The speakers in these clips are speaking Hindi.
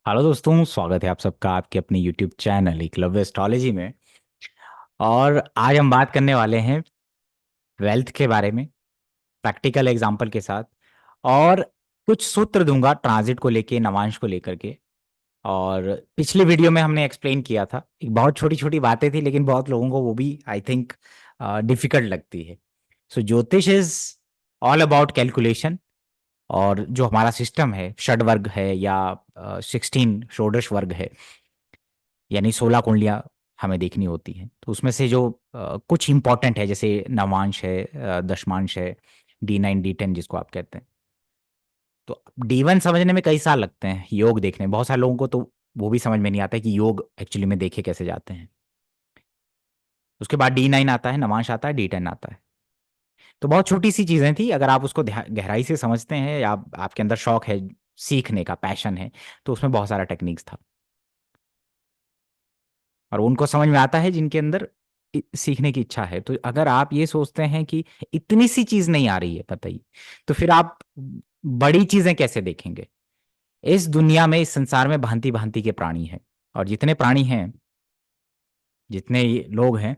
हेलो दोस्तों, स्वागत है आप सबका आपके अपने यूट्यूब चैनल एकलव्य एस्ट्रोलॉजी में। और आज हम बात करने वाले हैं वेल्थ के बारे में, प्रैक्टिकल एग्जांपल के साथ। और कुछ सूत्र दूंगा ट्रांजिट को लेके, नवांश को लेकर के। और पिछले वीडियो में हमने एक्सप्लेन किया था, एक बहुत छोटी छोटी बातें थी, लेकिन बहुत लोगों को वो भी आई थिंक डिफिकल्ट लगती है। सो ज्योतिष इज ऑल अबाउट कैलकुलेशन। और जो हमारा सिस्टम है, षड वर्ग है या 16 षोडश वर्ग है, यानी 16 कुंडलियां हमें देखनी होती हैं। तो उसमें से जो कुछ इंपॉर्टेंट है, जैसे नवांश है, दशमांश है, D9 D10 जिसको आप कहते हैं। तो D1 समझने में कई साल लगते हैं, योग देखने में बहुत सारे लोगों को तो वो भी समझ में नहीं आता है कि योग एक्चुअली में देखे कैसे जाते हैं। उसके बाद D9 आता है, नवांश आता है, D10 आता है। तो बहुत छोटी सी चीजें थी, अगर आप उसको गहराई से समझते हैं या आपके अंदर शौक है, सीखने का पैशन है, तो उसमें बहुत सारा टेक्निक्स था। और उनको समझ में आता है जिनके अंदर सीखने की इच्छा है। तो अगर आप ये सोचते हैं कि इतनी सी चीज नहीं आ रही है, बताइए, तो फिर आप बड़ी चीजें कैसे देखेंगे? इस दुनिया में, इस संसार में भांति भांति के प्राणी हैं। और जितने प्राणी हैं, जितने ये लोग हैं,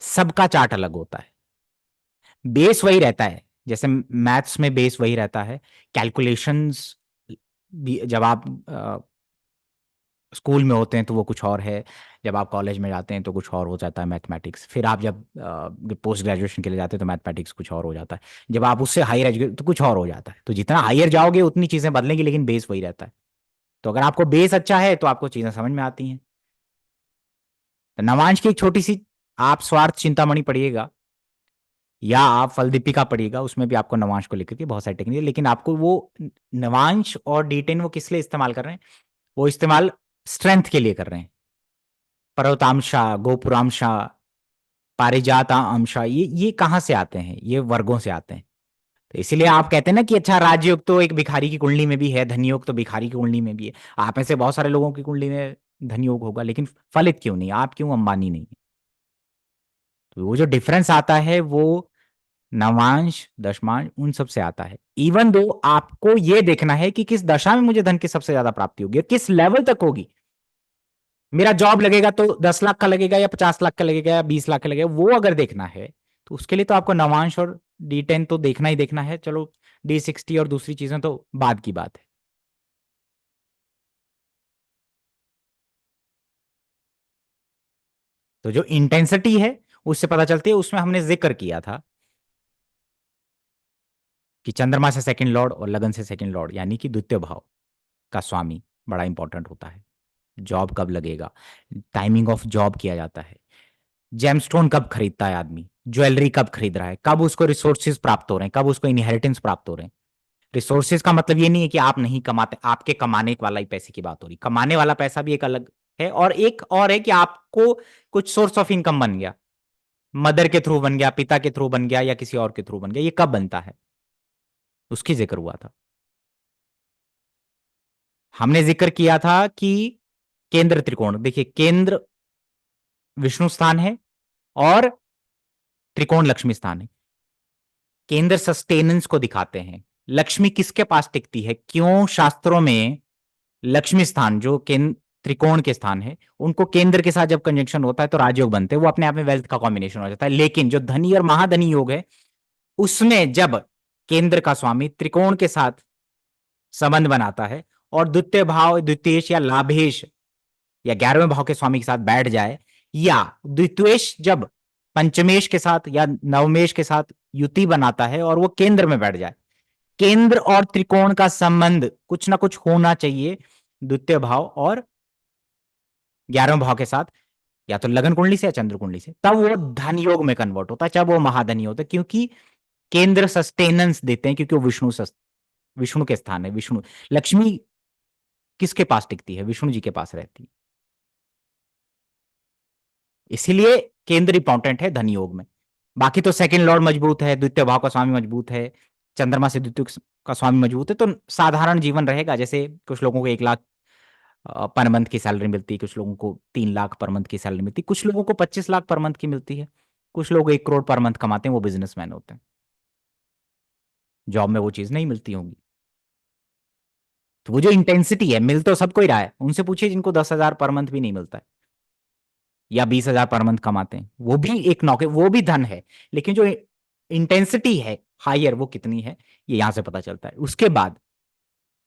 सबका चार्ट अलग होता है। बेस वही रहता है, जैसे मैथ्स में बेस वही रहता है। कैलकुलेशंस भी जब आप स्कूल में होते हैं तो वो कुछ और है, जब आप कॉलेज में जाते हैं तो कुछ और हो जाता है मैथमेटिक्स, फिर आप जब पोस्ट ग्रेजुएशन के लिए जाते हैं तो मैथमेटिक्स कुछ और हो जाता है, जब आप उससे हायर एजुकेशन तो कुछ और हो जाता है। तो जितना हायर जाओगे उतनी चीज़ें बदलेंगी, लेकिन बेस वही रहता है। तो अगर आपको बेस अच्छा है तो आपको चीज़ें समझ में आती हैं। तो नवांश की एक छोटी सी, आप स्वार्थ चिंतामणि पढ़िएगा या आप फल दीपिका पढ़िएगा, उसमें भी आपको नवांश को लेकर के बहुत सारी टेक्निक है। लेकिन आपको वो नवांश और D10 वो किस लिए इस्तेमाल कर रहे हैं? वो इस्तेमाल स्ट्रेंथ के लिए कर रहे हैं। पर्वतांशा, गोपुरांशा, पारिजाता अंशा, ये कहाँ से आते हैं? ये वर्गों से आते हैं। तो इसीलिए आप कहते हैं ना कि अच्छा, राजयोग तो एक भिखारी की कुंडली में भी है, धनयोग तो भिखारी की कुंडली में भी है। आप में से बहुत सारे लोगों की कुंडली में धनयोग होगा, लेकिन फलित क्यों नहीं? आप क्यों अंबानी नहीं है? तो वो जो डिफरेंस आता है वो नवांश दशमांश उन सब से आता है। इवन दो आपको ये देखना है कि किस दशा में मुझे धन की सबसे ज्यादा प्राप्ति होगी, किस लेवल तक होगी। मेरा जॉब लगेगा तो 10 लाख का लगेगा या 50 लाख का लगेगा या 20 लाख का लगेगा, वो अगर देखना है तो उसके लिए तो आपको नवांश और D10 तो देखना ही देखना है। चलो, D60 और दूसरी चीजें तो बाद की बात है। तो जो इंटेंसिटी है उससे पता चलती है, उसमें हमने जिक्र किया था कि चंद्रमा से सेकंड लॉर्ड और लगन से सेकंड लॉर्ड, यानी कि द्वितीय भाव का स्वामी बड़ा इंपॉर्टेंट होता है। जॉब कब लगेगा, टाइमिंग ऑफ जॉब किया जाता है। जेमस्टोन कब खरीदता है आदमी, ज्वेलरी कब खरीद रहा है, कब उसको रिसोर्सेज प्राप्त हो रहे हैं, कब उसको इनहेरिटेंस प्राप्त हो रहे हैं। रिसोर्सेज का मतलब ये नहीं है कि आप नहीं कमाते, आपके कमाने वाला ही पैसे की बात हो रही। कमाने वाला पैसा भी एक अलग है, और एक और है कि आपको कुछ सोर्स ऑफ इनकम बन गया, मदर के थ्रू बन गया, पिता के थ्रू बन गया, या किसी और के थ्रू बन गया। ये कब बनता है, उसकी जिक्र हुआ था। हमने जिक्र किया था कि केंद्र त्रिकोण, देखिए, केंद्र विष्णु स्थान है और त्रिकोण लक्ष्मी स्थान है। केंद्र सस्टेनेंस को दिखाते हैं। लक्ष्मी किसके पास टिकती है? क्यों शास्त्रों में लक्ष्मी स्थान, जो केंद्र त्रिकोण के स्थान है, उनको केंद्र के साथ जब कंजंक्शन होता है तो राजयोग बनते हैं, वो अपने आप में वेल्थ का कॉम्बिनेशन हो जाता है। लेकिन जो धनी और महाधनी योग है, उसमें जब केंद्र का स्वामी त्रिकोण के साथ संबंध बनाता है और द्वितीय भाव, द्वितीयेश या लाभेश या 11वें भाव के स्वामी के साथ बैठ जाए, या द्वितीयेश जब पंचमेश के साथ या नवमेश के साथ युति बनाता है और वो केंद्र में बैठ जाए, केंद्र और त्रिकोण का संबंध कुछ ना कुछ होना चाहिए द्वितीय भाव और 11वें भाव के साथ, या तो लगन कुंडली से या चंद्र कुंडली से, तब वो धन योग में कन्वर्ट होता है, जब वो महाधनी होता है। क्योंकि केंद्र सस्टेनेंस देते हैं, क्योंकि वो विष्णु के स्थान है। विष्णु, लक्ष्मी किसके पास टिकती है? विष्णु जी के पास रहती है। इसीलिए केंद्र इंपॉर्टेंट है धन योग में। बाकी तो सेकंड लॉर्ड मजबूत है, द्वितीय भाव का स्वामी मजबूत है, चंद्रमा से द्वितीय का स्वामी मजबूत है, तो साधारण जीवन रहेगा। जैसे कुछ लोगों को 1 लाख पर मंथ की सैलरी मिलती है, कुछ लोगों को 3 लाख पर मंथ की सैलरी मिलती है, कुछ लोगों को 25 लाख पर मंथ की मिलती है, कुछ लोग 1 करोड़ पर मंथ कमाते हैं, वो बिजनेसमैन होते हैं। जॉब में वो चीज नहीं मिलती होंगी। तो वो जो इंटेंसिटी है, मिल तो सबको ही रहा है, उनसे पूछिए जिनको 10,000 पर मंथ भी नहीं मिलता है या 20,000 पर मंथ कमाते हैं, वो भी एक नौकरी, वो भी धन है, लेकिन जो इंटेंसिटी है हायर वो कितनी है, ये यहां से पता चलता है। उसके बाद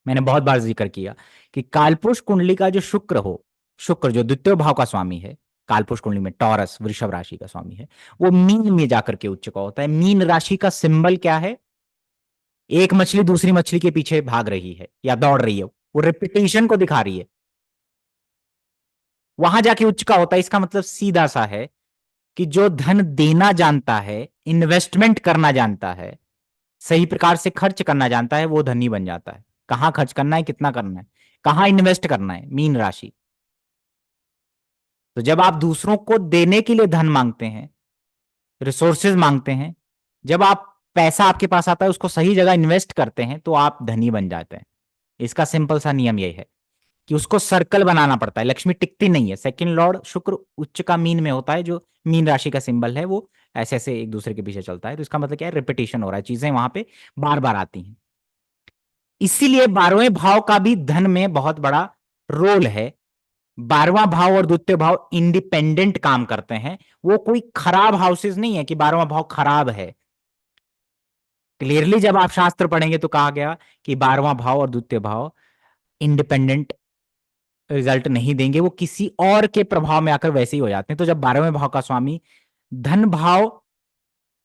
मैंने बहुत बार जिक्र किया कि कालपुरुष कुंडली का जो शुक्र हो, शुक्र जो द्वितीय भाव का स्वामी है, कालपुरुष कुंडली में टॉरस वृषभ राशि का स्वामी है, वो मीन में जाकर के उच्च का होता है। मीन राशि का सिंबल क्या है? एक मछली दूसरी मछली के पीछे भाग रही है या दौड़ रही है, वो रिपीटेशन को दिखा रही है, वहां जाके उच्च का होता है। इसका मतलब सीधा सा है कि जो धन देना जानता है, इन्वेस्टमेंट करना जानता है, सही प्रकार से खर्च करना जानता है, वो धनी बन जाता है। कहां खर्च करना है, कितना करना है, कहां इन्वेस्ट करना है, मीन राशि। तो जब आप दूसरों को देने के लिए धन मांगते हैं, रिसोर्सेज मांगते हैं, जब आप पैसा आपके पास आता है उसको सही जगह इन्वेस्ट करते हैं, तो आप धनी बन जाते हैं। इसका सिंपल सा नियम यही है कि उसको सर्कल बनाना पड़ता है, लक्ष्मी टिकती नहीं है। सेकंड लॉर्ड शुक्र उच्च का मीन में होता है, जो मीन राशि का सिंबल है, वो ऐसे ऐसे एक दूसरे के पीछे चलता है। तो इसका मतलब क्या है, रिपीटेशन हो रहा है, चीजें वहां पे बार बार आती हैं। इसीलिए 12वें भाव का भी धन में बहुत बड़ा रोल है। 12वां भाव और द्वितीय भाव इंडिपेंडेंट काम करते हैं, वो कोई खराब हाउसेस नहीं है कि 12वां भाव खराब है। क्लियरली जब आप शास्त्र पढ़ेंगे तो कहा गया कि 12वां भाव और द्वितीय भाव इंडिपेंडेंट रिजल्ट नहीं देंगे, वो किसी और के प्रभाव में आकर वैसे ही हो जाते हैं। तो जब 12वें भाव का स्वामी धन भाव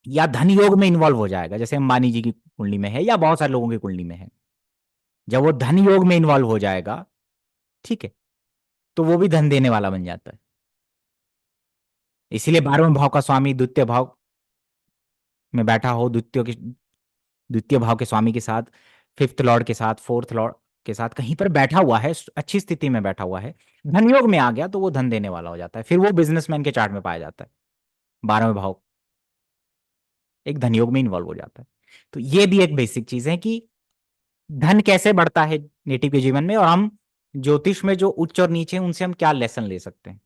या धन योग में इन्वॉल्व हो जाएगा, जैसे अंबानी जी की कुंडली में है या बहुत सारे लोगों की कुंडली में है, जब वो धन योग में इन्वॉल्व हो जाएगा, ठीक है, तो वो भी धन देने वाला बन जाता है। इसीलिए 12वें भाव का स्वामी द्वितीय भाव में बैठा हो, द्वितीय भाव के स्वामी के साथ, फिफ्थ लॉर्ड के साथ, फोर्थ लॉर्ड के साथ कहीं पर बैठा हुआ है, अच्छी स्थिति में बैठा हुआ है, धन योग में आ गया, तो वो धन देने वाला हो जाता है, फिर वो बिजनेसमैन के चार्ट में पाया जाता है। 12वें भाव एक धन योग में इन्वॉल्व हो जाता है। तो ये भी एक बेसिक चीज है कि धन कैसे बढ़ता है नेटिव के जीवन में, और हम ज्योतिष में जो उच्च और नीचे हैं उनसे हम क्या लेसन ले सकते हैं।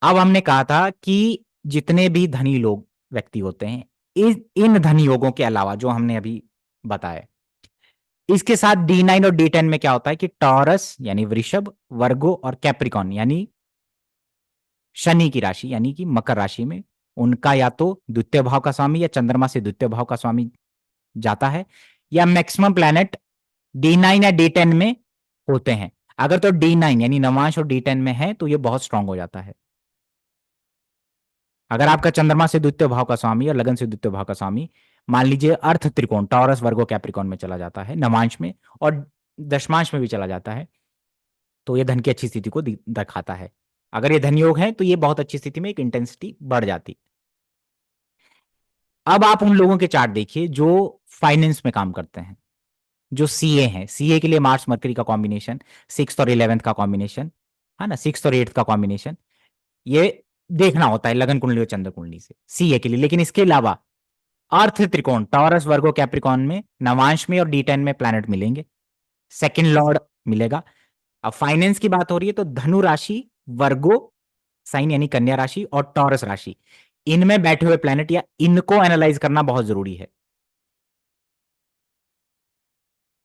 अब हमने कहा था कि जितने भी धनी लोग व्यक्ति होते हैं, इन धनी योगों के अलावा जो हमने अभी बताया, इसके साथ D9 और D10 में क्या होता है कि टॉरस यानी वृषभ, वर्गो और कैप्रिकॉन यानी शनि की राशि यानी कि मकर राशि में, उनका या तो द्वितीय भाव का स्वामी या चंद्रमा से द्वितीय भाव का स्वामी जाता है, या मैक्सिमम प्लैनेट D9 या D10 में होते हैं। अगर तो D9 यानी नवांश और D10 में है तो ये बहुत स्ट्रांग हो जाता है। अगर आपका चंद्रमा से द्वितीय भाव का स्वामी और लगन से द्वितीय भाव का स्वामी मान लीजिए अर्थ त्रिकोण टॉरस वर्गो कैप्रिकॉन में चला जाता है, नवांश में और दशमांश में भी चला जाता है, तो ये धन की अच्छी स्थिति को दिखाता है। अगर ये धन योग है तो ये बहुत अच्छी स्थिति में एक इंटेंसिटी बढ़ जाती। अब आप उन लोगों के चार्ट देखिए जो फाइनेंस में काम करते हैं, जो सीए हैं, सीए के लिए मार्स मरकरी का कॉम्बिनेशन, 6th और 11th का कॉम्बिनेशन, है ना, 6th और 8th का कॉम्बिनेशन, ये देखना होता है लगन कुंडली और चंद्र कुंडली से सीए के लिए। लेकिन इसके अलावा अर्थ त्रिकोण टॉरस वर्गो कैप्रिकॉन में नवांश में और D10 में प्लैनेट मिलेंगे, सेकंड लॉर्ड मिलेगा। अब फाइनेंस की बात हो रही है तो धनु राशि, वर्गो साइन यानी कन्या राशि और टॉरस राशि, इनमें बैठे हुए प्लैनेट या इनको एनालाइज करना बहुत जरूरी है।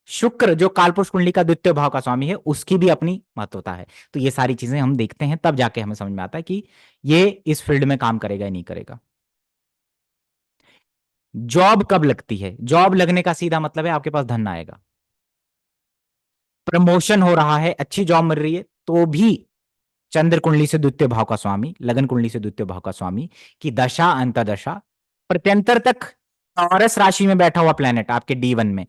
शुक्र जो कालपुरुष कुंडली का द्वितीय भाव का स्वामी है, उसकी भी अपनी महत्वता है। तो ये सारी चीजें हम देखते हैं, तब जाके हमें समझ में आता है कि ये इस फील्ड में काम करेगा या नहीं करेगा। जॉब कब लगती है? जॉब लगने का सीधा मतलब है आपके पास धन आएगा, प्रमोशन हो रहा है, अच्छी जॉब मिल रही है, तो भी चंद्र कुंडली से द्वितीय भाव का स्वामी, लगन कुंडली से द्वितीय भाव का स्वामी की दशा अंतदशा प्रत्यंतर तक टॉरस राशि में बैठा हुआ प्लेनेट आपके D1 में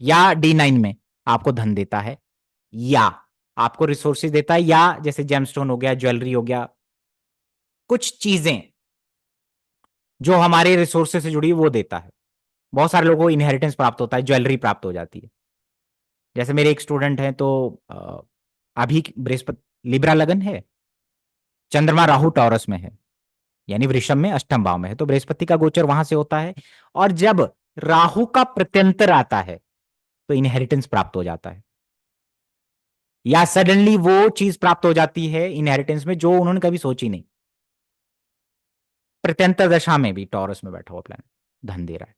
या D9 में आपको धन देता है, या आपको रिसोर्सेज देता है, या जैसे जेमस्टोन हो गया, ज्वेलरी हो गया, कुछ चीजें जो हमारे रिसोर्सेज से जुड़ी वो देता है। बहुत सारे लोगों को इनहेरिटेंस प्राप्त होता है, ज्वेलरी प्राप्त हो जाती है। जैसे मेरे एक स्टूडेंट हैं तो अभी बृहस्पति लिब्रा लगन है, चंद्रमा राहु टॉरस में है यानी वृषभ में अष्टम भाव में है, तो बृहस्पति का गोचर वहां से होता है, और जब राहु का प्रत्यंतर आता है तो इनहेरिटेंस प्राप्त हो जाता है, या सडनली वो चीज प्राप्त हो जाती है इनहेरिटेंस में जो उन्होंने कभी सोची नहीं। प्रत्यंतर दशा में भी टॉरस में बैठा हुआ प्लैनेट धन दे रहा है।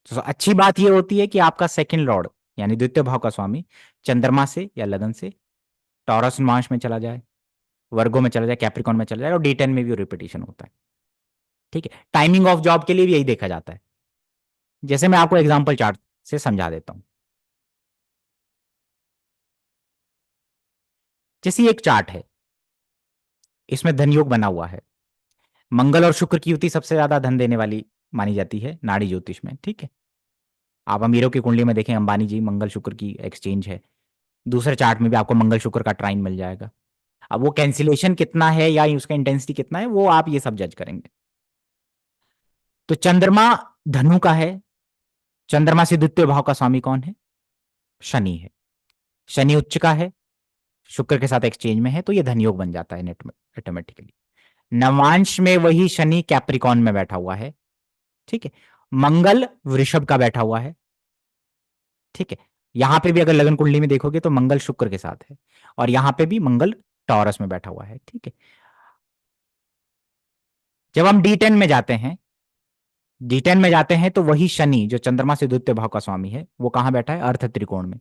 तो अच्छी बात ये होती है कि आपका सेकंड लॉर्ड यानी द्वितीय भाव का स्वामी चंद्रमा से या लगन से टॉरस नवांश में चला जाए, वर्गो में चला जाए, कैप्रिकॉन में चला जाए, और D10 में भी रिपीटेशन होता है। ठीक है, टाइमिंग ऑफ जॉब के लिए भी यही देखा जाता है। जैसे मैं आपको एग्जाम्पल चार्ट से समझा देता हूं। जैसे एक चार्ट है, इसमें धन योग बना हुआ है। मंगल और शुक्र की युति सबसे ज्यादा धन देने वाली मानी जाती है नाड़ी ज्योतिष में। ठीक है, आप अमीरों की कुंडली में देखें, अंबानी जी मंगल शुक्र की एक्सचेंज है। दूसरे चार्ट में भी आपको मंगल शुक्र का ट्राइन मिल जाएगा। अब वो कैंसिलेशन कितना है या उसका इंटेंसिटी कितना है, वो आप ये सब जज करेंगे। तो चंद्रमा धनु का है। चंद्रमा से द्वितीय भाव का स्वामी कौन है? शनि है। शनि उच्च का है, शुक्र के साथ एक्सचेंज में है, तो ये धन योग बन जाता है नेट में ऑटोमेटिकली। नवांश में वही शनि कैप्रिकॉन में बैठा हुआ है। ठीक है, मंगल वृषभ का बैठा हुआ है। ठीक है, यहां पे भी अगर लगन कुंडली में देखोगे तो मंगल शुक्र के साथ है, और यहां पे भी मंगल टॉरस में बैठा हुआ है। ठीक है, जब हम D10 में जाते हैं, D10 में जाते हैं तो वही शनि जो चंद्रमा से द्वितीय भाव का स्वामी है वो कहां बैठा है? अर्थ त्रिकोण में।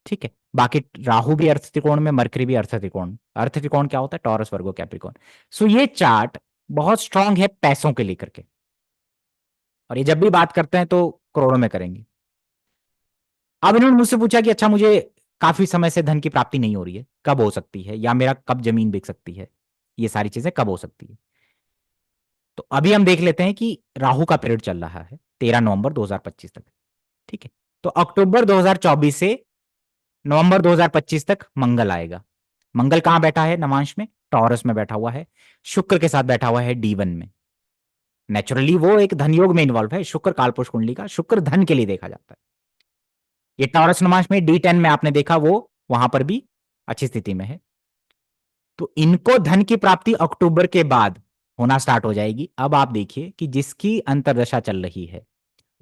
ठीक है, बाकी राहु भी अर्थ त्रिकोण में, मरकरी भी अर्थ त्रिकोण। अर्थ त्रिकोण क्या होता है? टॉरस, वर्गो, कैप्रिकॉन। सो ये चार्ट बहुत स्ट्रांग है पैसों के लेकर के, और ये जब भी बात करते हैं तो करोड़ों में करेंगे। अब इन्होंने मुझसे पूछा कि अच्छा, मुझे काफी समय से धन की प्राप्ति नहीं हो रही है, कब हो सकती है, या मेरा कब जमीन बिक सकती है, ये सारी चीजें कब हो सकती है। तो अभी हम देख लेते हैं कि राहु का पीरियड चल रहा है 13 नवंबर 2025 तक। ठीक है, तो अक्टूबर 2024 से नवंबर 2025 तक मंगल आएगा। मंगल कहां बैठा है? नवांश में, टॉरस में बैठा हुआ है, शुक्र के साथ बैठा हुआ है D1 में। नेचुरली वो एक धन योग में इन्वॉल्व है। शुक्र कालपुरुष कुंडली का शुक्र धन के लिए देखा जाता है। ये टॉरस नमाज में D10 में आपने देखा, वो वहां पर भी अच्छी स्थिति में है। तो इनको धन की प्राप्ति अक्टूबर के बाद होना स्टार्ट हो जाएगी। अब आप देखिए कि जिसकी अंतरदशा चल रही है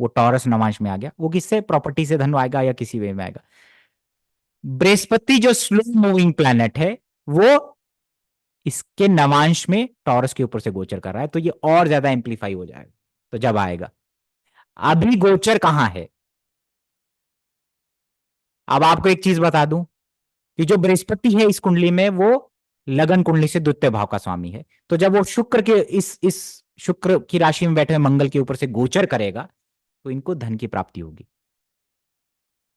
वो टॉरस नवांश में आ गया, वो किससे? प्रॉपर्टी से धन आएगा या किसी वे में आएगा। बृहस्पति जो स्लो मूविंग प्लैनेट है वो इसके नवांश में टॉरस के ऊपर से गोचर कर रहा है, तो ये और ज्यादा एम्पलीफाई हो जाएगा। तो जब आएगा, अभी गोचर कहां है? अब आपको एक चीज बता दूं कि जो बृहस्पति है इस कुंडली में वो लगन कुंडली से द्वितीय भाव का स्वामी है। तो जब वो शुक्र के इस शुक्र की राशि में बैठे हुए मंगल के ऊपर से गोचर करेगा तो इनको धन की प्राप्ति होगी।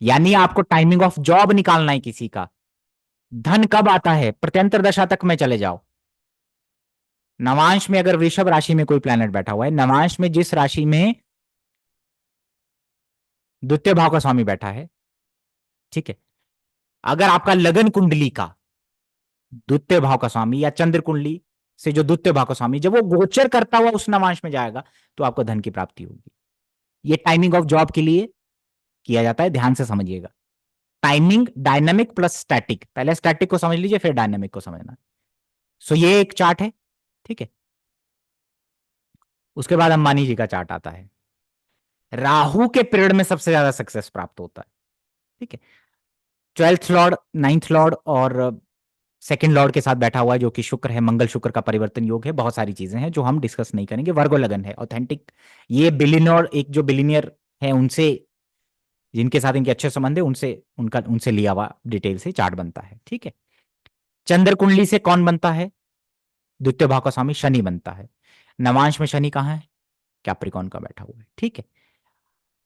यानी आपको टाइमिंग ऑफ जॉब निकालना है किसी का। धन कब आता है? प्रत्यंतर दशा तक में चले जाओ। नवांश में अगर वृषभ राशि में कोई प्लैनेट बैठा हुआ है, नवांश में जिस राशि में द्वितीय भाव का स्वामी बैठा है, ठीक है, अगर आपका लगन कुंडली का द्वितीय भाव का स्वामी या चंद्र कुंडली से जो द्वितीय भाव का स्वामी जब वो गोचर करता हुआ उस नवांश में जाएगा तो आपको धन की प्राप्ति होगी। ये टाइमिंग ऑफ जॉब के लिए किया जाता है, ध्यान से समझिएगा। टाइमिंग डायनामिक प्लस स्टैटिक, पहले स्टैटिक को समझ लीजिए फिर डायनामिक को समझना। सो ये एक चार्ट है। ठीक है, उसके बाद अंबानी जी का चार्ट आता है। राहु के पीरियड में सबसे ज्यादा सक्सेस प्राप्त होता है। ठीक है, 12th लॉर्ड, 9th लॉर्ड और सेकंड लॉर्ड के साथ बैठा हुआ है जो कि शुक्र है। मंगल शुक्र का परिवर्तन योग है। बहुत सारी चीजें हैं जो हम डिस्कस नहीं करेंगे। वर्गो लगन है ऑथेंटिक। ये बिलियनर, एक जो बिलियनियर है उनसे, जिनके साथ इनके अच्छे संबंध है, उनसे लिया हुआ डिटेल से चार्ट बनता है। ठीक है, चंद्र कुंडली से कौन बनता है? द्वितीय भाव का स्वामी शनि बनता है। नवांश में शनि कहां है? कैप्रिकॉन का बैठा हुआ है। ठीक है,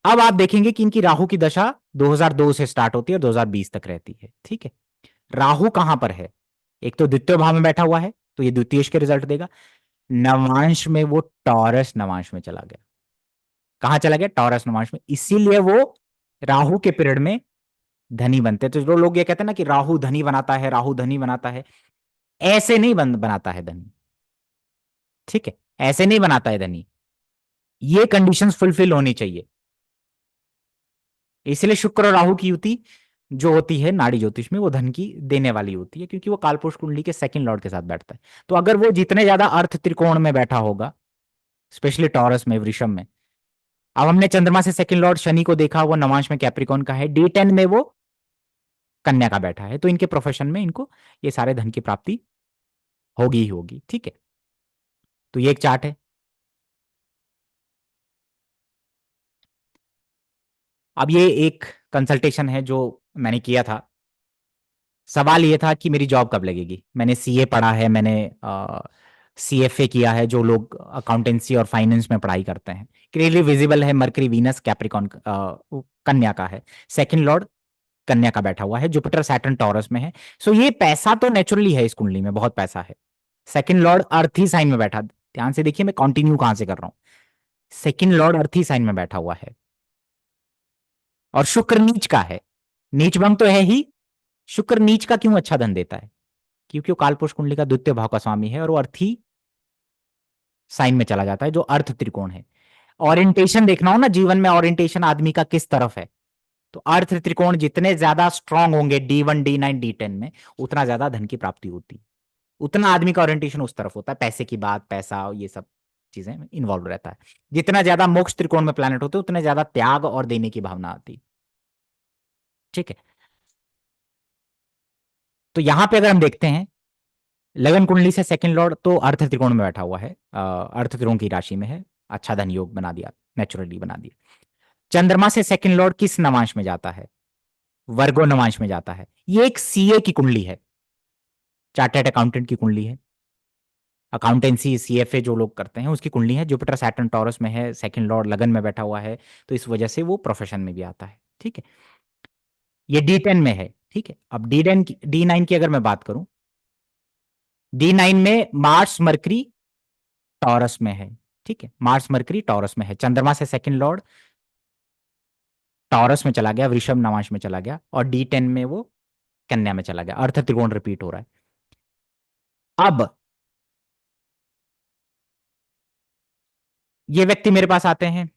अब आप देखेंगे कि इनकी राहु की दशा 2002 से स्टार्ट होती है और 2020 तक रहती है। ठीक है, राहु कहां पर है? एक तो द्वितीय भाव में बैठा हुआ है तो ये द्वितीय के रिजल्ट देगा। नवांश में वो टॉरस नवांश में चला गया। कहां चला गया? टॉरस नवांश में। इसीलिए वो राहु के पीरियड में धनी बनते हैं। तो जो लोग ये कहते हैं ना कि राहु धनी बनाता है, राहु धनी बनाता है, ऐसे नहीं बनाता है धनी। ठीक है, ऐसे नहीं बनाता है धनी। ये कंडीशंस फुलफिल होनी चाहिए। इसलिए शुक्र और राहु की युति जो होती है नाड़ी ज्योतिष में वो धन की देने वाली होती है, क्योंकि वो कालपुरुष कुंडली के सेकंड लॉर्ड के साथ बैठता है। तो अगर वो जितने ज्यादा अर्थ त्रिकोण में बैठा होगा, स्पेशली टॉरस में, वृषभ में। अब हमने चंद्रमा से सेकंड लॉर्ड शनि को देखा, वो नवांश में कैप्रिकॉन का है। D10 में वो कन्या का बैठा है, तो इनके प्रोफेशन में इनको ये सारे धन की प्राप्ति होगी ही होगी। ठीक है, तो ये एक चार्ट है। अब ये एक कंसल्टेशन है जो मैंने किया था। सवाल ये था कि मेरी जॉब कब लगेगी। मैंने सीए पढ़ा है, मैंने सीएफए किया है, जो लोग अकाउंटेंसी और फाइनेंस में पढ़ाई करते हैं। क्लियरली विजिबल है, मरकरी वीनस कैप्रिकॉन कन्या का है। सेकंड लॉर्ड कन्या का बैठा हुआ है, जुपिटर सैटर्न टॉरस में है। सो ये पैसा तो नेचुरली है, इस कुंडली में बहुत पैसा है। सेकंड लॉर्ड अर्थी साइन में बैठा, ध्यान से देखिए मैं कंटिन्यू कहां से कर रहा हूं। सेकंड लॉर्ड अर्थी साइन में बैठा हुआ है और शुक्र नीच का है। नीच भंग तो है ही। शुक्र नीच का क्यों अच्छा धन देता है? क्योंकि वो कालपुरुष कुंडली का द्वितीय भाव का स्वामी है और वो अर्थी साइन में चला जाता है, जो अर्थ त्रिकोण है। ओरिएंटेशन देखना हो ना जीवन में, ओरिएंटेशन आदमी का किस तरफ है, तो अर्थ त्रिकोण जितने ज्यादा स्ट्रांग होंगे D1 D9 D10 में, उतना ज्यादा धन की प्राप्ति होती है। उतना आदमी का ओरिएंटेशन उस तरफ होता है, पैसे की बात, पैसा, ये सब चीजें इन्वॉल्व रहता है। जितना ज्यादा मोक्ष त्रिकोण में प्लैनेट होते उतने ज्यादा त्याग और देने की भावना आती है। ठीक है। तो यहां पे अगर हम देखते हैं, लगन कुंडली से सेकंड लॉर्ड तो अर्थ त्रिकोण में बैठा हुआ है, अर्थ त्रिकोण की राशि में है। अच्छा धन योग बना दिया, नेचुरली बना दिया। चंद्रमा से सेकंड लॉर्ड किस नवांश में जाता है? वर्गो नवांश में जाता है। ये एक सीए की कुंडली है, चार्टर्ड अकाउंटेंट की कुंडली है। अकाउंटेंसी सीएफए जो लोग करते हैं उसकी कुंडली है। जुपिटर सैटर्न टॉरस में है, सेकंड लॉर्ड लगन में बैठा हुआ है, तो इस वजह से वो प्रोफेशन में भी आता है। ठीक है। ये D10 में है। ठीक है। अब D9 की अगर मैं बात करूं, D9 में मार्स मरकरी टॉरस में है। ठीक है, मार्स मरकरी टॉरस में है। चंद्रमा से सेकंड लॉर्ड टॉरस में चला गया, वृषभ नवांश में चला गया, और D10 में वो कन्या में चला गया। अर्थ त्रिकोण रिपीट हो रहा है। अब ये व्यक्ति मेरे पास आते हैं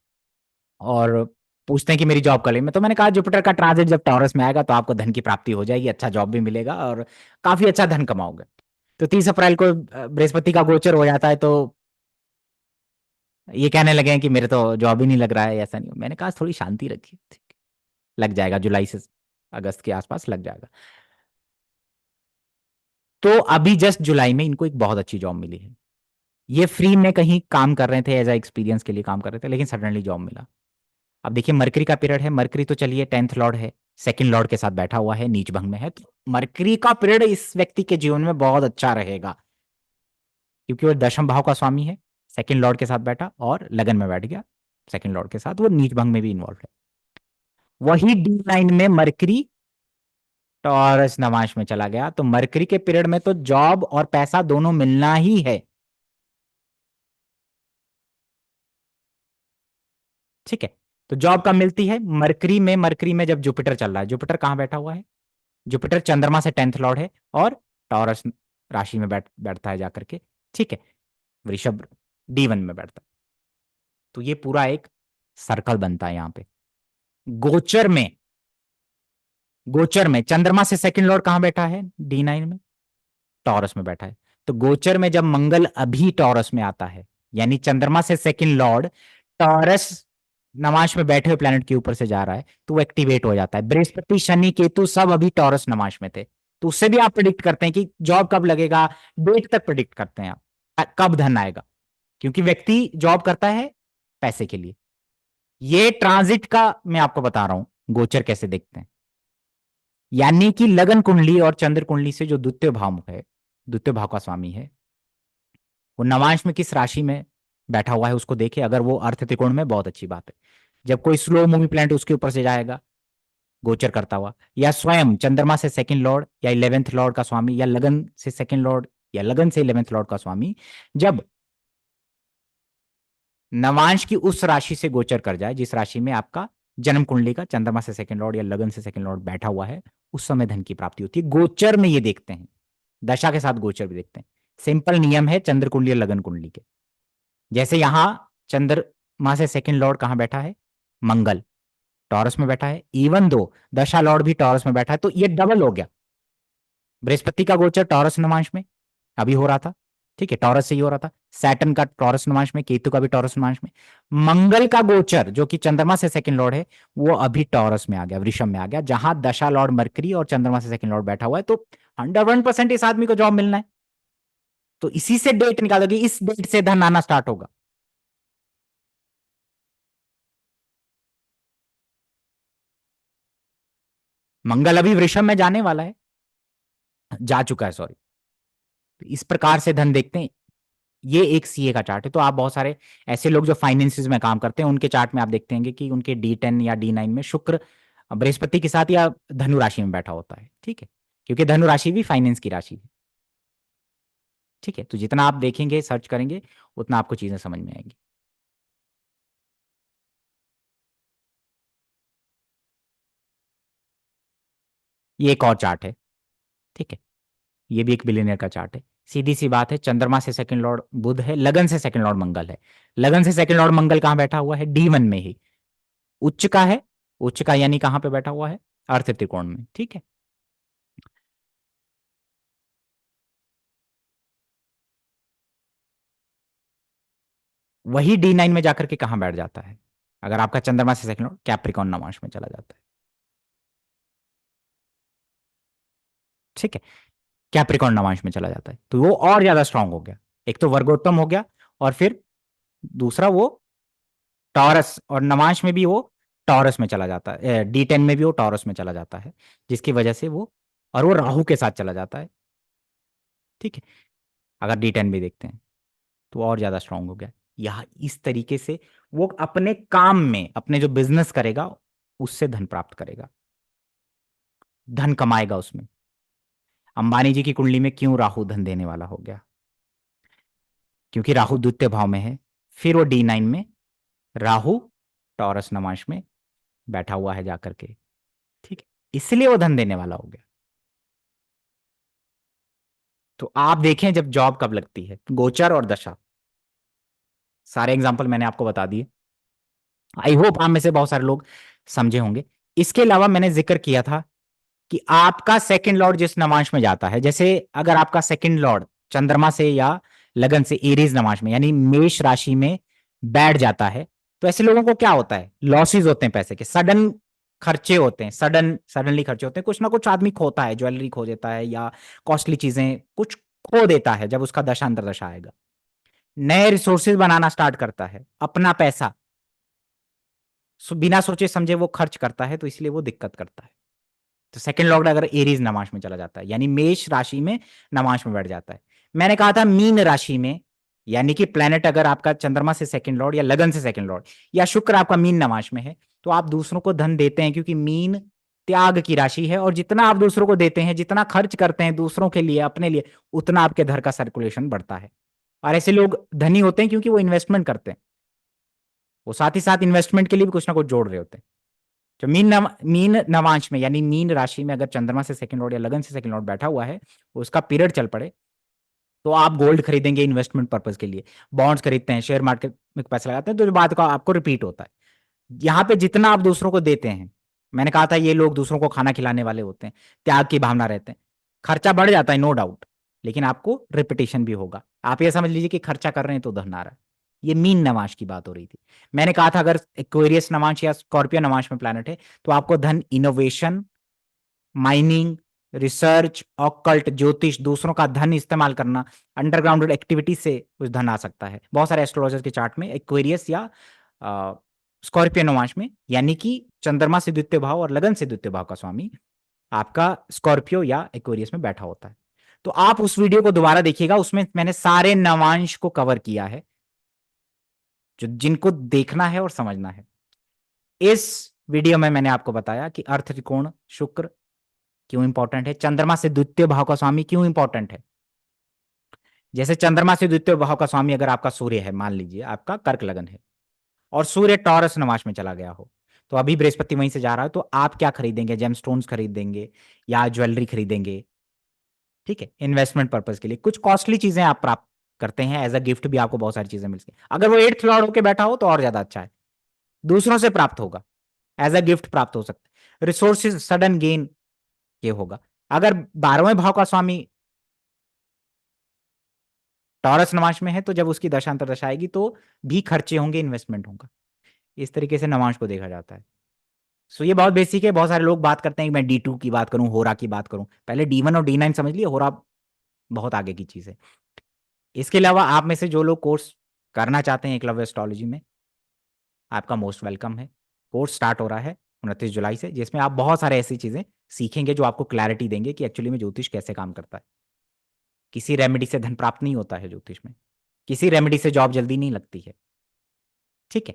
और पूछते हैं कि मेरी जॉब कर ले। मैं तो मैंने कहा जुपिटर का ट्रांजिट जब टॉरस में आएगा तो आपको धन की प्राप्ति हो जाएगी, अच्छा जॉब भी मिलेगा और काफी अच्छा धन कमाओगे। तो 30 अप्रैल को बृहस्पति का गोचर हो जाता है, तो ये कहने लगे हैं कि मेरे तो जॉब ही नहीं लग रहा है, ऐसा नहीं। मैंने कहा थोड़ी शांति रखिए, ठीक, लग जाएगा, जुलाई से अगस्त के आसपास लग जाएगा। तो अभी जस्ट जुलाई में इनको एक बहुत अच्छी जॉब मिली है। ये फ्री में कहीं काम कर रहे थे, एज अ एक्सपीरियंस के लिए काम कर रहे थे, लेकिन सडनली जॉब मिला। अब देखिए मरकरी का पीरियड है, मरकरी तो चलिए 10th लॉर्ड है, सेकंड लॉर्ड के साथ बैठा हुआ है, नीच भंग में है, तो मरकरी का पीरियड इस व्यक्ति के जीवन में बहुत अच्छा रहेगा, क्योंकि वो दशम भाव का स्वामी है। सेकंड लॉर्ड के साथ बैठा और लगन में बैठ गया, सेकंड लॉर्ड के साथ वो नीच भंग में भी इन्वॉल्व है। वही D9 में मरकरी टॉरस नवांश में चला गया, तो मरकरी के पीरियड में तो जॉब और पैसा दोनों मिलना ही है। ठीक है। तो जॉब कब मिलती है? मरकरी में, मरकरी में जब जुपिटर चल रहा है। जुपिटर कहां बैठा हुआ है? जुपिटर चंद्रमा से 10th लॉर्ड है और टॉरस राशि में बैठता है जाकर के। ठीक है। वृषभ D1 में बैठता है। तो ये पूरा एक सर्कल बनता है यहां पे। गोचर में, गोचर में चंद्रमा से सेकंड लॉर्ड कहां बैठा है? D9 में, टॉरस में बैठा है। तो गोचर में जब मंगल अभी टॉरस में आता है, यानी चंद्रमा से सेकंड लॉर्ड टॉरस नमाश में बैठे हुए प्लेनेट के ऊपर से जा रहा है, तो वो एक्टिवेट हो जाता है। बृहस्पति शनि केतु सब अभी टॉरस नमाश में थे, तो उससे भी आप प्रिडिक्ट करते हैं कि जॉब कब लगेगा, डेट तक प्रिडिक्ट करते हैं आप कब धन आएगा, क्योंकि व्यक्ति जॉब करता है पैसे के लिए। ये ट्रांजिट का मैं आपको बता रहा हूं गोचर कैसे देखते हैं। यानी कि लगन कुंडली और चंद्र कुंडली से जो द्वितीय भाव है, द्वितीय भाव का स्वामी है, वो नवांश में किस राशि में बैठा हुआ है उसको देखे। अगर वो अर्थ त्रिकोण में, बहुत अच्छी बात है। जब कोई स्लो मूवी प्लैनेट उसके ऊपर से जाएगा गोचर करता हुआ, या स्वयं चंद्रमा से सेकंड लॉर्ड या 11th लॉर्ड का स्वामी, या लगन से सेकंड लॉर्ड या लगन से 11th लॉर्ड का स्वामी जब नवांश की उस राशि से गोचर कर जाए जिस राशि में आपका जन्म कुंडली का चंद्रमा से सेकंड लॉर्ड या लगन से सेकंड लॉर्ड बैठा हुआ है, उस समय धन की प्राप्ति होती है। गोचर में ये देखते हैं, दशा के साथ गोचर भी देखते हैं। सिंपल नियम है चंद्र कुंडली और लगन कुंडली के। जैसे यहां चंद्रमा से सेकंड लॉर्ड कहां बैठा है? मंगल टॉरस में बैठा है, इवन दो दशा लॉर्ड भी टॉरस में बैठा है, तो ये डबल हो गया। बृहस्पति का गोचर टॉरस नवांश में अभी हो रहा था, ठीक है, टॉरस से ही हो रहा था। सैटर्न का टॉरस नवांश में, केतु का भी टॉरस नवांश में। मंगल का गोचर जो कि चंद्रमा से सेकंड लॉर्ड है, वो अभी टॉरस में आ गया, वृषभ में आ गया, जहां दशा लॉर्ड मरकरी और चंद्रमा से सेकंड लॉर्ड बैठा हुआ है। तो 101% इस आदमी को जॉब मिलना है, तो इसी से डेट निकालोगे, इस डेट से धन आना स्टार्ट होगा। मंगल अभी वृषभ में जाने वाला है, जा चुका है सॉरी। तो इस प्रकार से धन देखते हैं। ये एक सीए का चार्ट है। तो आप बहुत सारे ऐसे लोग जो फाइनेंसिस में काम करते हैं उनके चार्ट में आप देखते हैं कि उनके D10 या D9 में शुक्र बृहस्पति के साथ या धनु राशि में बैठा होता है, ठीक है, क्योंकि धनु राशि भी फाइनेंस की राशि है, ठीक है। तो जितना आप देखेंगे सर्च करेंगे उतना आपको चीजें समझ में आएंगी। ये एक और चार्ट है, ठीक है, ये भी एक बिलियनियर का चार्ट है। सीधी सी बात है, चंद्रमा से सेकंड लॉर्ड बुध है, लगन से सेकंड लॉर्ड मंगल है। लगन से सेकंड लॉर्ड मंगल कहां बैठा हुआ है? D1 में ही। उच्च का है, उच्च का यानी कहां पे बैठा हुआ है? अर्थ त्रिकोण में, ठीक है। वही D9 में जाकर के कहां बैठ जाता है? अगर आपका चंद्रमा से सेकंड लॉर्ड कैप्रिकॉन नवांश में चला जाता है, ठीक है, कैप्रिकॉन नवांश में चला जाता है, तो वो और ज्यादा स्ट्रांग हो गया। एक तो वर्गोत्तम हो गया, और फिर दूसरा वो टॉरस, और नवांश में भी वो टॉरस में चला जाता है, D10 में भी वो टॉरस में चला जाता है, जिसकी वजह से वो, और वो राहु के साथ चला जाता है, ठीक है। अगर D10 भी देखते हैं तो और ज्यादा स्ट्रांग हो गया। यह इस तरीके से वो अपने काम में, अपने जो बिजनेस करेगा उससे धन प्राप्त करेगा, धन कमाएगा उसमें। अंबानी जी की कुंडली में क्यों राहु धन देने वाला हो गया? क्योंकि राहु द्वितीय भाव में है, फिर वो D9 में राहु टॉरस नवांश में बैठा हुआ है जाकर के, ठीक है, इसलिए वो धन देने वाला हो गया। तो आप देखें जब जॉब कब लगती है, गोचर और दशा, सारे एग्जांपल मैंने आपको बता दिए। आई होप आप में से बहुत सारे लोग समझे होंगे। इसके अलावा मैंने जिक्र किया था कि आपका सेकंड लॉर्ड जिस नवांश में जाता है, जैसे अगर आपका सेकंड लॉर्ड चंद्रमा से या लगन से एरीज नवांश में यानी मेष राशि में बैठ जाता है, तो ऐसे लोगों को क्या होता है? लॉसेस होते हैं, पैसे के सडन खर्चे होते हैं, सडनली खर्चे होते हैं, कुछ ना कुछ आदमी खोता है, ज्वेलरी खो देता है या कॉस्टली चीजें कुछ खो देता है। जब उसका दशा अंतर दशा आएगा, नए रिसोर्सेज बनाना स्टार्ट करता है, अपना पैसा बिना सोचे समझे वो खर्च करता है, तो इसलिए वो दिक्कत करता है। तो सेकंड लॉर्ड अगर एरीज नवांश में चला जाता है यानी मेष राशि में नवांश में बैठ जाता है। मैंने कहा था मीन राशि में, यानी कि प्लेनेट अगर आपका चंद्रमा से सेकंड लॉर्ड या लगन से सेकंड लॉर्ड या शुक्र आपका मीन नवांश में है, तो आप दूसरों को धन देते हैं, क्योंकि मीन त्याग की राशि है, और जितना आप दूसरों को देते हैं, जितना खर्च करते हैं दूसरों के लिए अपने लिए, उतना आपके धन का सर्कुलेशन बढ़ता है। और ऐसे लोग धनी होते हैं क्योंकि वो इन्वेस्टमेंट करते हैं, वो साथ ही साथ इन्वेस्टमेंट के लिए भी कुछ ना कुछ जोड़ रहे होते हैं। जो मीन नवांश में यानी मीन राशि में अगर चंद्रमा से सेकंड लॉर्ड या लगन से सेकंड लॉर्ड बैठा हुआ है, उसका पीरियड चल पड़े, तो आप गोल्ड खरीदेंगे इन्वेस्टमेंट पर्पज के लिए, बॉन्ड्स खरीदते हैं, शेयर मार्केट में पैसा लगाते हैं, तो जो बात का आपको रिपीट होता है। यहाँ पे जितना आप दूसरों को देते हैं, मैंने कहा था ये लोग दूसरों को खाना खिलाने वाले होते हैं, त्याग की भावना रहते हैं, खर्चा बढ़ जाता है नो डाउट, लेकिन आपको रिपीटेशन भी होगा। आप ये समझ लीजिए कि खर्चा कर रहे हैं तो धन आ रहा है। ये मीन नवांश की बात हो रही थी। मैंने कहा था अगर एक्वेरियस नवांश या स्कॉर्पियो नवांश में प्लैनेट है, तो आपको धन इनोवेशन, माइनिंग, रिसर्च, ऑकल्ट, ज्योतिष, दूसरों का धन इस्तेमाल करना, अंडरग्राउंड एक्टिविटी से कुछ धन आ सकता है। बहुत सारे एस्ट्रोलॉजर के चार्ट में एक्वेरियस या स्कॉर्पियो नवांश में, यानी कि चंद्रमा से द्वितीय भाव और लगन से द्वितीय भाव का स्वामी आपका स्कॉर्पियो या एक्वेरियस में बैठा होता है। तो आप उस वीडियो को दोबारा देखिएगा, उसमें मैंने सारे नवांश को कवर किया है, जो जिनको देखना है और समझना है। इस वीडियो में मैंने आपको बताया कि अर्थ त्रिकोण शुक्र क्यों इंपॉर्टेंट है, चंद्रमा से द्वितीय भाव का स्वामी क्यों इंपॉर्टेंट है। जैसे चंद्रमा से द्वितीय भाव का स्वामी अगर आपका सूर्य है, मान लीजिए आपका कर्क लगन है और सूर्य टॉरस नवांश में चला गया हो, तो अभी बृहस्पति वहीं से जा रहा है, तो आप क्या खरीदेंगे? जेमस्टोन्स खरीदेंगे या ज्वेलरी खरीदेंगे, ठीक है, इन्वेस्टमेंट पर्पज के लिए। कुछ कॉस्टली चीजें आप प्राप्त करते हैं, एज अ गिफ्ट भी आपको बहुत सारी चीजें मिलती हैं। अगर वो एट्थ लॉर्ड होकर बैठा हो तो और ज्यादा अच्छा है, दूसरों से प्राप्त होगा, एज अ गिफ्ट प्राप्त हो सकता है, रिसोर्सेज सडन गेन ये होगा। अगर 12वें भाव का स्वामी टॉरस नवांश में है, तो जब उसकी दशांतर दशा आएगी तो भी खर्चे होंगे, इन्वेस्टमेंट होगा। इस तरीके से नवांश को देखा जाता है। सो ये बहुत बेसिक है। बहुत सारे लोग बात करते हैं कि मैं D2 की बात करूं, होरा की बात करूं, पहले D1 और D9 समझ लिए, होरा बहुत आगे की चीज है। इसके अलावा आप में से जो लोग कोर्स करना चाहते हैं एकलव्य एस्ट्रोलॉजी में, आपका मोस्ट वेलकम है। कोर्स स्टार्ट हो रहा है 29 जुलाई से, जिसमें आप बहुत सारे ऐसी चीजें सीखेंगे जो आपको क्लैरिटी देंगे कि एक्चुअली में ज्योतिष कैसे काम करता है। किसी रेमेडी से धन प्राप्त नहीं होता है ज्योतिष में, किसी रेमेडी से जॉब जल्दी नहीं लगती है। ठीक है,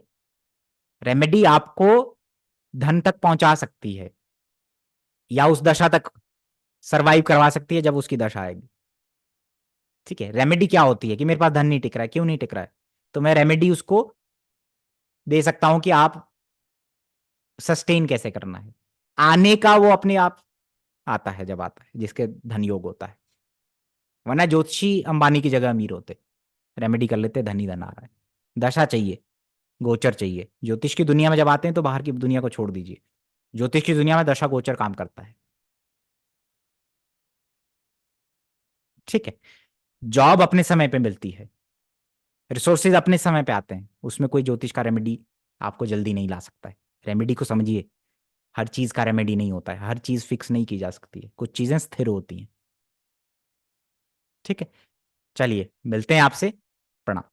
रेमेडी आपको धन तक पहुंचा सकती है या उस दशा तक सरवाइव करवा सकती है जब उसकी दशा आएगी। ठीक है, रेमेडी क्या होती है कि मेरे पास धन नहीं टिक रहा है, क्यों नहीं टिक रहा है, तो मैं रेमेडी उसको दे सकता हूं कि आप सस्टेन कैसे करना है। आने का वो अपने आप आता है जब आता है, जिसके धन योग होता है। वरना ज्योतिषी अंबानी की जगह अमीर होते, रेमेडी कर लेते, धन ही धन आ रहा है। दशा चाहिए, गोचर चाहिए। ज्योतिष की दुनिया में जब आते हैं तो बाहर की दुनिया को छोड़ दीजिए, ज्योतिष की दुनिया में दशा गोचर काम करता है। ठीक है, जॉब अपने समय पे मिलती है, रिसोर्सेज अपने समय पे आते हैं, उसमें कोई ज्योतिष का रेमेडी आपको जल्दी नहीं ला सकता है। रेमेडी को समझिए, हर चीज का रेमेडी नहीं होता है, हर चीज फिक्स नहीं की जा सकती है, कुछ चीजें स्थिर होती हैं। ठीक है, चलिए मिलते हैं आपसे। प्रणाम।